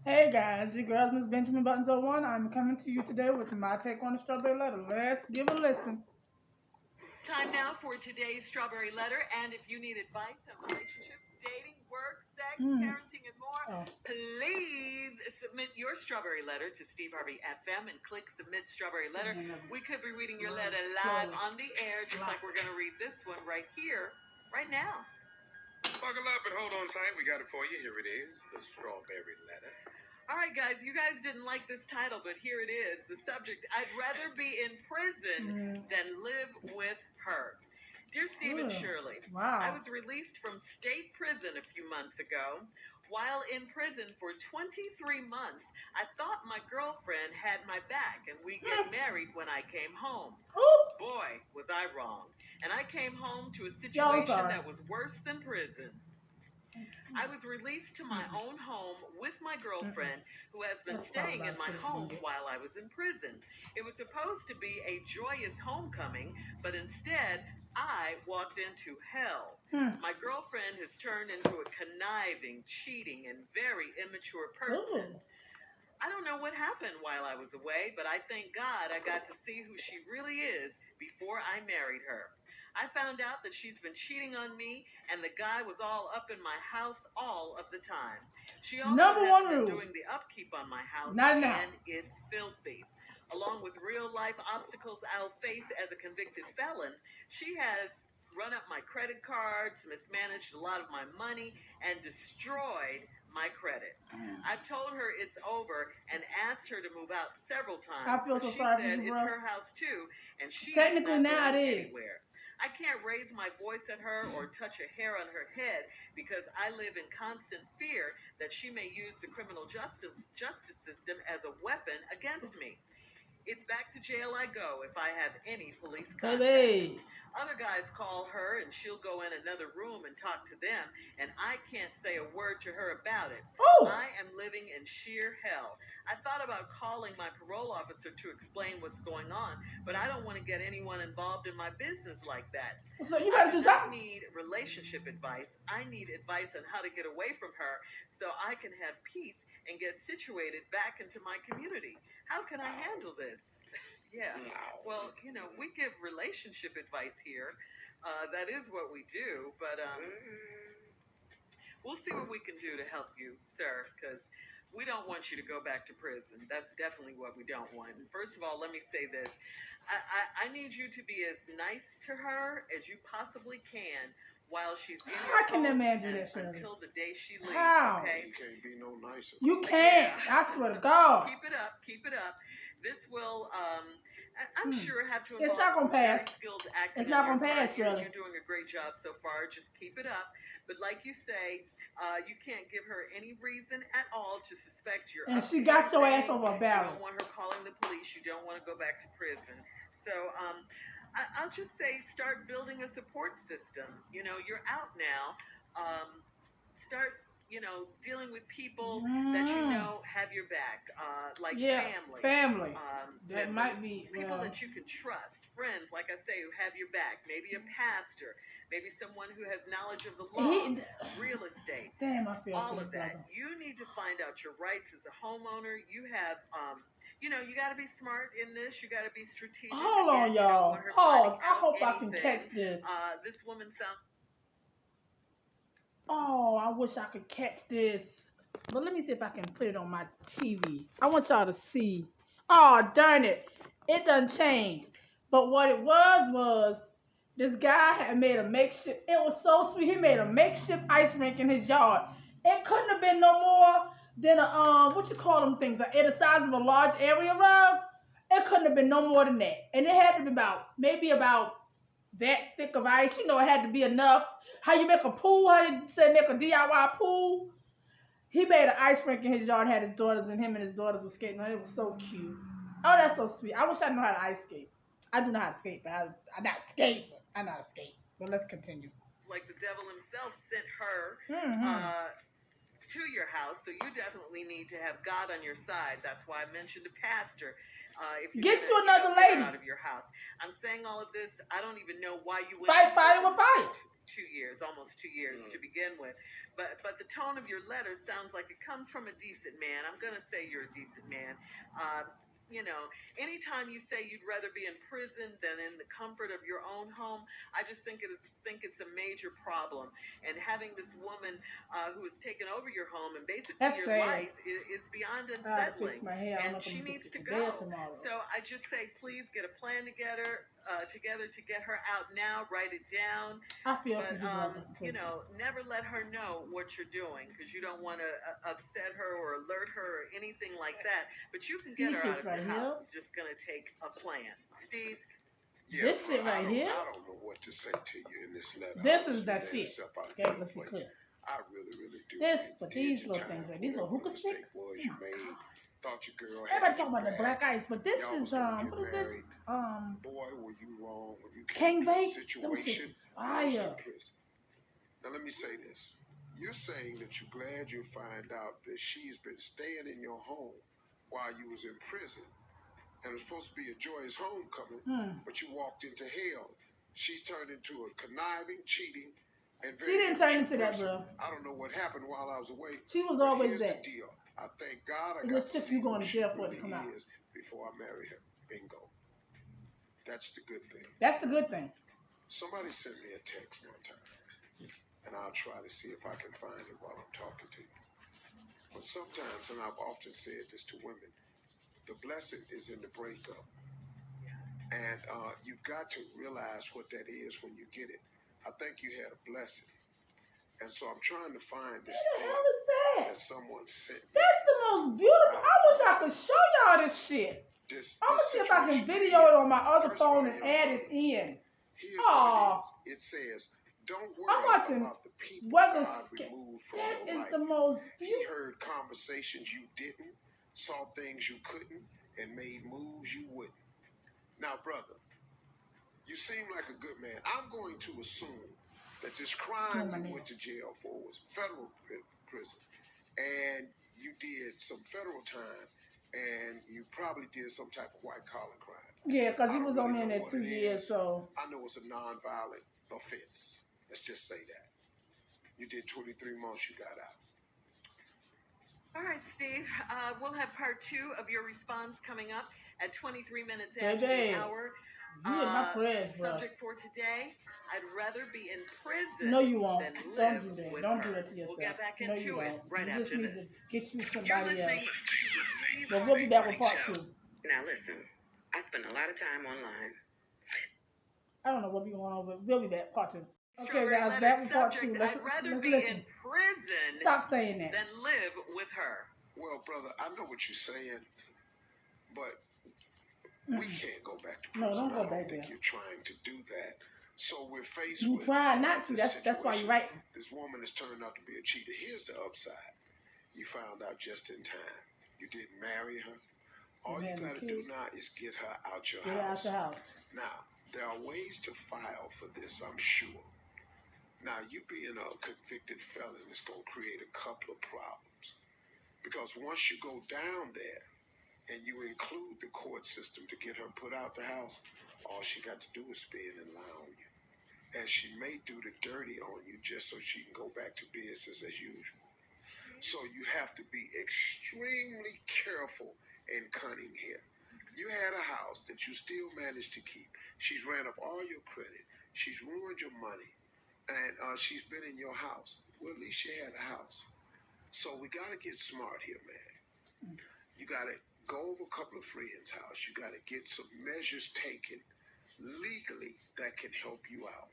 Hey guys, your girl Miss Benjamin Buttons 01. I'm coming to you today with my take on the strawberry letter. Let's give a listen. Time now for today's Strawberry Letter. And if you need advice on relationships, dating, work, sex, parenting, and more, please submit your Strawberry Letter to Steve Harvey FM and click Submit Strawberry Letter. We could be reading your letter live on the air, just like we're going to read this one right here, right now. Buckle up and hold on tight. We got it for you. Here it is, the Strawberry Letter. All right, guys, you guys didn't like this title, but here it is. The subject, I'd rather be in prison than live with her. Dear Steve and Shirley, I was released from state prison a few months ago. While in prison for 23 months, I thought my girlfriend had my back and we get married when I came home. Boy, was I wrong. And I came home to a situation that was worse than prison. I was released to my own home with my girlfriend, who has been staying in my home while I was in prison. It was supposed to be a joyous homecoming, but instead, I walked into hell. My girlfriend has turned into a conniving, cheating, and very immature person. I don't know what happened while I was away, but I thank God I got to see who she really is before I married her. I found out that she's been cheating on me, and the guy was all up in my house all of the time. She also has been doing the upkeep on my house, and it's filthy. Along with real-life obstacles I'll face as a convicted felon, she has run up my credit cards, mismanaged a lot of my money, and destroyed my credit. I've told her it's over and asked her to move out several times. I feel so she sorry said for you, it's bro. her house too, and she Technically is not now going it is. anywhere. I can't raise my voice at her or touch a hair on her head because I live in constant fear that she may use the criminal justice system as a weapon against me. It's back to jail I go if I have any police contact. Other guys call her and she'll go in another room and talk to them, and I can't say a word to her about it. I am living in sheer hell. I thought about calling my parole officer to explain what's going on, but I don't want to get anyone involved in my business like that. So you better do I something. need relationship advice. I need advice on how to get away from her so I can have peace and get situated back into my community. How can I handle this? Yeah. Well, we give relationship advice here. That is what we do, but we'll see what we can do to help you, sir, because we don't want you to go back to prison. That's definitely what we don't want. And first of all, let me say this. I need you to be as nice to her as you possibly can while she's in your How can that home man do that, Shirley? until the day she leaves, How? okay? You can't be no nicer. You can't. I swear to God. Keep it up. Keep it up. This will, I'm sure, have to It's involve not gonna some very pass. skilled acting. It's not on gonna your pass, part. Shirley. You're doing a great job so far. Just keep it up. But like you say, you can't give her any reason at all to suspect you're. And she got your ass over a You barrel. don't want her calling the police. You don't want to go back to prison. So I'll just say, start building a support system. You're out now. Start, dealing with people that have your back, like family. That members, might be people that you can trust, friends, like I say, who have your back. Maybe a pastor, maybe someone who has knowledge of the law, real estate. Damn, I feel all of that. You need to find out your rights as a homeowner. You have, you got to be smart in this. You got to be strategic. Hold on, y'all. Pause. I hope I can catch this. This woman sounds. Oh, I wish I could catch this. But let me see if I can put it on my TV. I want y'all to see. Oh, darn it. It done changed. But what it was this guy had made a makeshift. It was so sweet. He made a makeshift ice rink in his yard. It couldn't have been no more than a, what you call them things? The size of a large area rug. It couldn't have been no more than that. And it had to be maybe about that thick of ice. It had to be enough. How you make a pool? How you say make a DIY pool? He made an ice rink in his yard, had his daughters, and him and his daughters were skating on it. It was so cute. Oh, that's so sweet. I wish I knew how to ice skate. I do know how to skate, but I not skate, but I know how to skate. But let's continue. Like the devil himself sent her to your house, so you definitely need to have God on your side. That's why I mentioned a pastor. If you get you another lady out of your house. I'm saying all of this. I don't even know why you would fight fire with fire. 2 years, almost 2 years to begin with. But the tone of your letter sounds like it comes from a decent man. I'm going to say you're a decent man. You know, anytime you say you'd rather be in prison than in the comfort of your own home, I just think it's a major problem. And having this woman who has taken over your home and basically your life is beyond unsettling. And she needs to go. So I just say, please get a plan together to get her out now. Write it down. I feel but you know, never let her know what you're doing, because you don't want to upset her or alert her or anything like that. But you can get her out of the house. It's just going to take a plan. Steve? Yeah, this shit right here? I don't know what to say to you in this letter. This is that shit. Okay, let's be clear. I really do. This, but these little things right, these little hookah sticks. Thought your girl everybody talking about the black ice, but this is what is this? Boy, were you wrong when you King came to the Bates. situation. Fire. Now let me say this. You're saying that you're glad you find out that she's been staying in your home while you was in prison. And it was supposed to be a joyous homecoming, but you walked into hell. She's turned into a conniving, cheating, and very... She didn't turn into that, bro. I don't know what happened while I was away. She was always that. The deal. I thank God I got to see you going to jail for it to come out. Before I marry her. Bingo. That's the good thing. That's the good thing. Somebody sent me a text one time, and I'll try to see if I can find it while I'm talking to you. But sometimes, and I've often said this to women, the blessing is in the breakup. And you've got to realize what that is when you get it. I think you had a blessing. And so I'm trying to find this thing that someone sent me. That's the most beautiful. I wish I could show y'all this shit. I'm going to see if I can video it on my other phone and add it in. Here's it says, don't worry about the people God removed from your life. That is the most beautiful. He heard conversations you didn't, saw things you couldn't, and made moves you wouldn't. Now, brother, you seem like a good man. I'm going to assume that this crime you went to jail for was federal prison, and you did some federal time, and you probably did some type of white-collar crime. Yeah, because he was only in there 2 years, so... I know it's a non-violent offense. Let's just say that. You did 23 months, you got out. All right, Steve. We'll have part 2 of your response coming up at 23 minutes after the hour. My friends, bro. Subject for today, I'd rather be in prison. No, you won't. Than Don't live do that. with Don't her. do that to yourself. We'll get back into it right you after just this. need to get you somebody else. Steve But we'll be back with part 2. Now listen, I spend a lot of time online. I don't know what we're going on, but we'll be back part 2. Okay, Strawberry guys, back with part 2. I'd rather be listen. in prison Stop saying that. than live with her. Well, brother, I know what you're saying, but we can't go back to prison. No, don't go back I don't think there. you're trying to do that. So we're faced You with... try not to. That's why you're right. This woman has turned out to be a cheater. Here's the upside. You found out just in time. You didn't marry her. All you got to do now is get her out your house. Get out your house. Now, there are ways to file for this, I'm sure. Now, you being a convicted felon is going to create a couple of problems. Because once you go down there and you include the court system to get her put out the house, all she got to do is spin and lie on you. And she may do the dirty on you just so she can go back to business as usual. So you have to be extremely careful and cunning here. You had a house that you still managed to keep. She's ran up all your credit. She's ruined your money. And she's been in your house. Well, at least she had a house. So we got to get smart here, man. You got to go over a couple of friends' house. You got to get some measures taken legally that can help you out.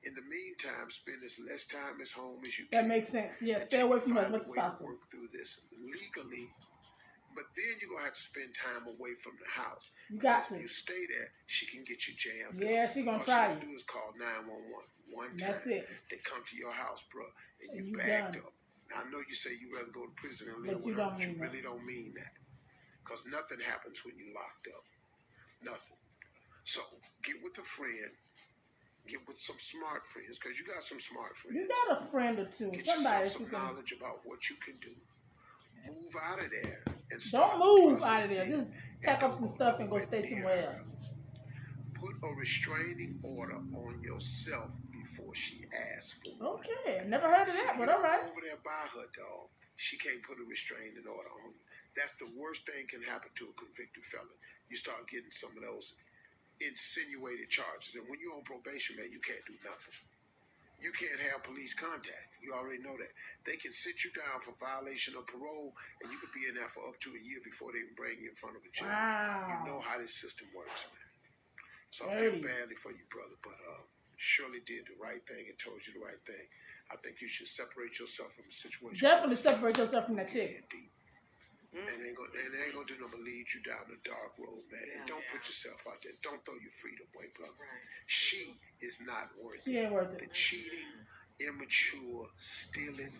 In the meantime, spend as less time at home as you can. That makes sense. Yeah, stay away from as much as possible. Work through this legally, but then you're going to have to spend time away from the house. You got to. If you stay there, she can get you jammed. Yeah, she's going to try you. All she do is call 911 one time. That's it. They come to your house, bro, and you bagged up. Now, I know you say you'd rather go to prison and live with her, but you really don't mean that. Because nothing happens when you're locked up. Nothing. So, get with a friend. Get with some smart friends, because you got some smart friends. You got a friend or two. Get Somebody yourself some knowledge about what you can do. Move out of there. And don't move out of there. Just pack up some stuff and go stay somewhere else. Put a restraining order on yourself before she asks for one. Okay, never heard of that, but all right. Over there by her, dog. She can't put a restraining order on you. That's the worst thing can happen to a convicted felon. You start getting some of those insinuated charges. And when you're on probation, man, you can't do nothing. You can't have police contact. You already know that. They can sit you down for violation of parole, and you could be in there for up to a year before they can bring you in front of a judge. Wow. You know how this system works, man. So I feel badly for you, brother, but Shirley did the right thing and told you the right thing. I think you should separate yourself from the situation. Definitely separate yourself from that chick. And they ain't gonna do nothing but lead you down the dark road, man. And don't put yourself out there. Don't throw your freedom away, brother. Right. She is not worth it. She ain't worth it. The cheating, immature, stealing,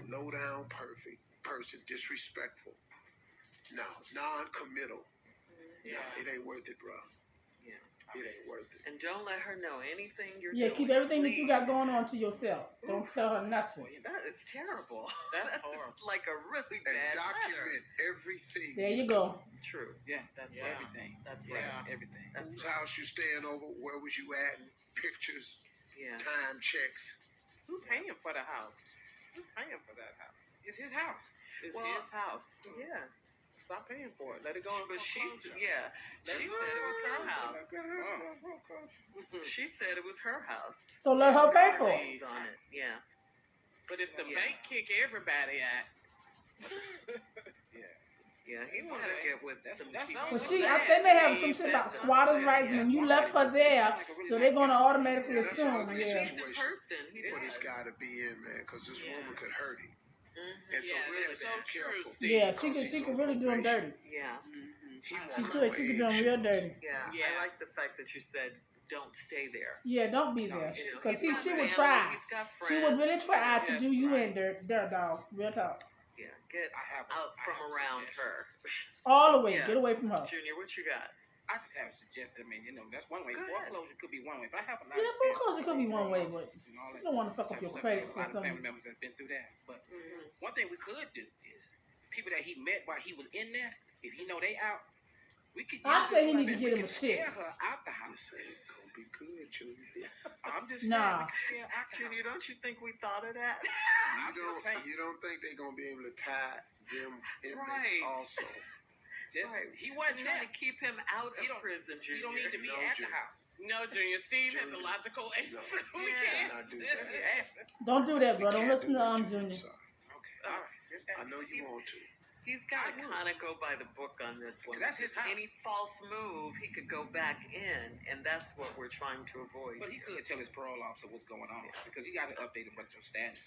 low down, perfect person, disrespectful. No, non-committal. Yeah, it ain't worth it, bro. Yeah, it ain't worth it. And don't let her know anything you're doing. Yeah, keep everything that you got going on to yourself. Don't tell her nothing. That is terrible. That's horrible. Like a really bad And document everything. There you go. True. Yeah, that's everything. That's everything. Whose house you staying over? Where was you at? Pictures. Yeah. Time checks. Who's paying for the house? Who's paying for that house? It's his house. It's his house. Yeah. Stop paying for it. Let it go. But she said it was her house. She said it was her house. So let her pay for it. On it. Yeah. But if the bank kick everybody out, yeah, he wanted to get with some people. Well, they may have some shit about squatters' rights, and you left her there, so they're gonna automatically assume. Yeah. For this guy to be in, man, because this woman could hurt him. And so really so true, Steve. Yeah, she could really do him dirty. Yeah. She could do him real dirty. Yeah. I like the fact that you said don't stay there. Yeah, don't be there. Because she would try. She would really try to do you in dirt, dog. Real talk. Yeah, get out from around her. All the way. Get away from her. Junior, what you got? I just have a suggestion. I mean, that's one way. Foreclosure could be one way. If I have a lot of foreclosure could be one way, but you don't want to fuck up your credit for something. A lot of family members have been through that. But one thing we could do is people that he met while he was in there, if he know they out, we could use I say he need to get him a shit. Scare her out the house. This ain't gonna be good, Junior. I'm just saying. Junior, don't you think we thought of that? You don't think they're gonna be able to tie them inmates also? He wasn't trying to keep him out of prison, Junior. You don't need to be at the house. No, Junior. Steve has a logical answer. We can't do that. Don't do that, bro. Don't listen to Junior. Okay. All right. I know you want to. He's got to kind of go by the book on this one. That's his house. Any false move, he could go back in, and that's what we're trying to avoid. But he could tell his parole officer what's going on, because he got to update a bunch of status.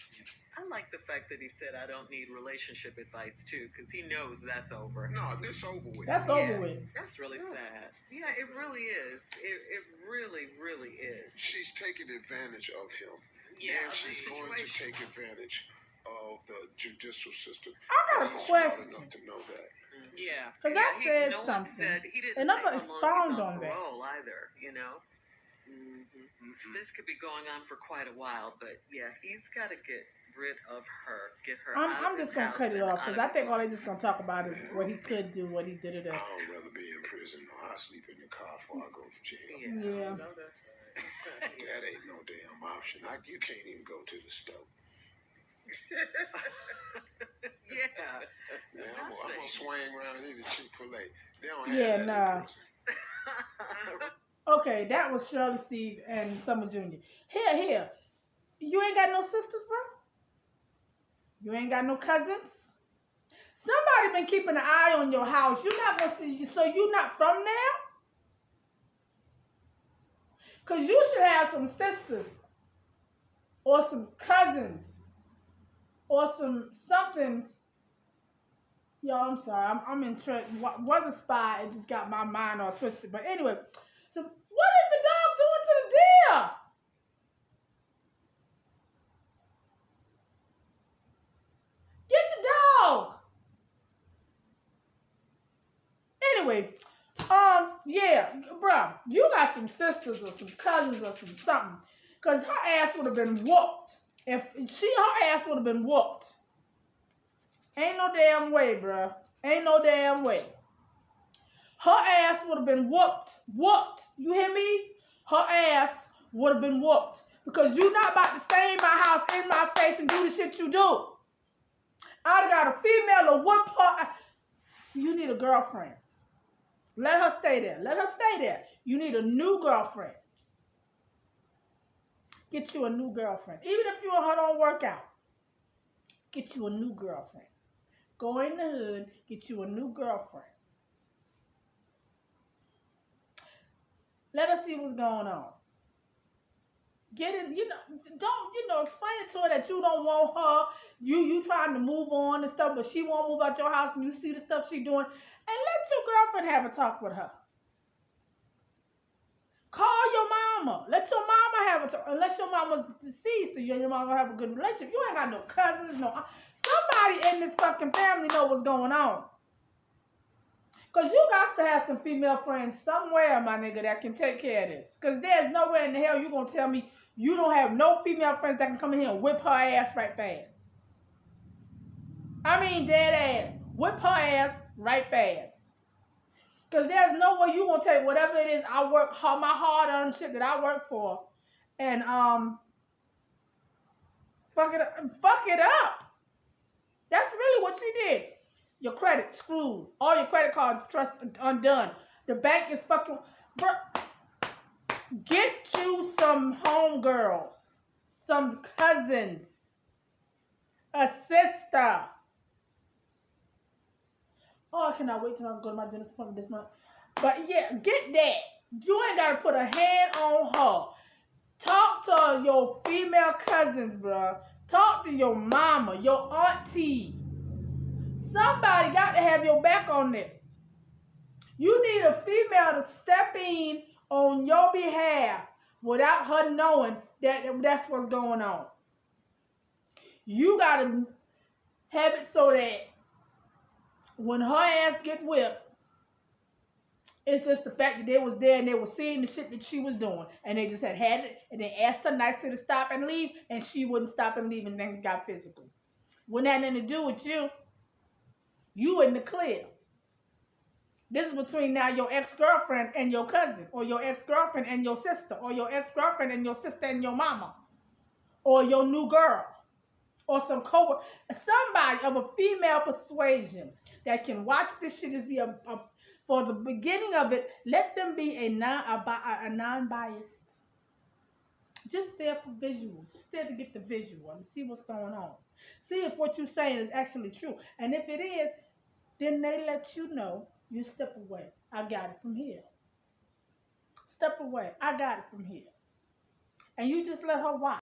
I like the fact that he said, I don't need relationship advice, too, because he knows that's over. No, this over with. That's over with. That's really sad. Yeah, it really is. It really, really is. She's taking advantage of him. Yeah, and she's going to take advantage of the judicial system. I got a question. Enough to know that. Yeah. Because I said something. And I'm going to expound on that. Either, you know? This could be going on for quite a while, but yeah, he's got to get rid of her. Get her I'm just going to cut it off, because I think all they're just going to talk about is what he could do, what he did it. I'd rather be in prison or I sleep in the car before I go to jail. Yeah. That ain't no damn option. You can't even go to the stove. I'm gonna swing around into Chick-fil-A. They don't have that. Okay, that was Shirley, Steve, and Summer Jr. Here. You ain't got no sisters, bro? You ain't got no cousins? Somebody been keeping an eye on your house. You're not gonna see, so you're not from there? Because you should have some sisters or some cousins or something. Y'all, I'm sorry. I'm in weather spy. It just got my mind all twisted. But anyway, so what is the dog doing to the deer? Get the dog. Anyway, yeah, bro, you got some sisters or some cousins or something. Because her ass would have been whooped. If her ass would have been whooped. Ain't no damn way, bro. Ain't no damn way. Her ass would have been whooped. Whooped. You hear me? Her ass would have been whooped. Because you not about to stay in my house in my face and do the shit you do. I got a female to whoop her. You need a girlfriend. Let her stay there. Let her stay there. You need a new girlfriend. Get you a new girlfriend. Even if you and her don't work out. Get you a new girlfriend. Go in the hood. Get you a new girlfriend. Let her see what's going on. Get it, explain it to her that you don't want her. You trying to move on and stuff, but she won't move out your house and you see the stuff she doing. And let your girlfriend have a talk with her. Call your mama. Let your mama have a talk. Unless your mama's deceased and you and your mama have a good relationship. You ain't got no cousins, somebody in this fucking family know what's going on. Because you got to have some female friends somewhere, my nigga, that can take care of this. Because there's nowhere in the hell you going to tell me you don't have no female friends that can come in here and whip her ass right fast. I mean dead ass. Whip her ass right fast. Because there's no way you going to take whatever it is I work hard, my hard-earned shit that I work for, and fuck it up. That's really what she did. Your credit screwed. All your credit cards undone. The bank is fucking... Bro, get you some homegirls. Some cousins. A sister. Oh, I cannot wait till I go to my dentist appointment this month. But yeah, get that. You ain't got to put a hand on her. Talk to your female cousins, bro. Talk to your mama, your auntie. Somebody got to have your back on this. You need a female to step in on your behalf without her knowing that that's what's going on. You got to have it so that when her ass gets whipped, it's just the fact that they was there and they were seeing the shit that she was doing. And they just had it and they asked her nicely to stop and leave and she wouldn't stop and leave and things got physical. Wouldn't have nothing to do with you. You in the clear. This is between now your ex-girlfriend and your cousin, or your ex-girlfriend and your sister, or your ex-girlfriend and your sister and your mama, or your new girl, or some co-worker, somebody of a female persuasion that can watch this shit as be for the beginning of it. Let them be a non-biased, just there for visual, just there to get the visual and see what's going on. See if what you're saying is actually true, and if it is, then they let you know. You step away. I got it from here. Step away. I got it from here. And you just let her watch.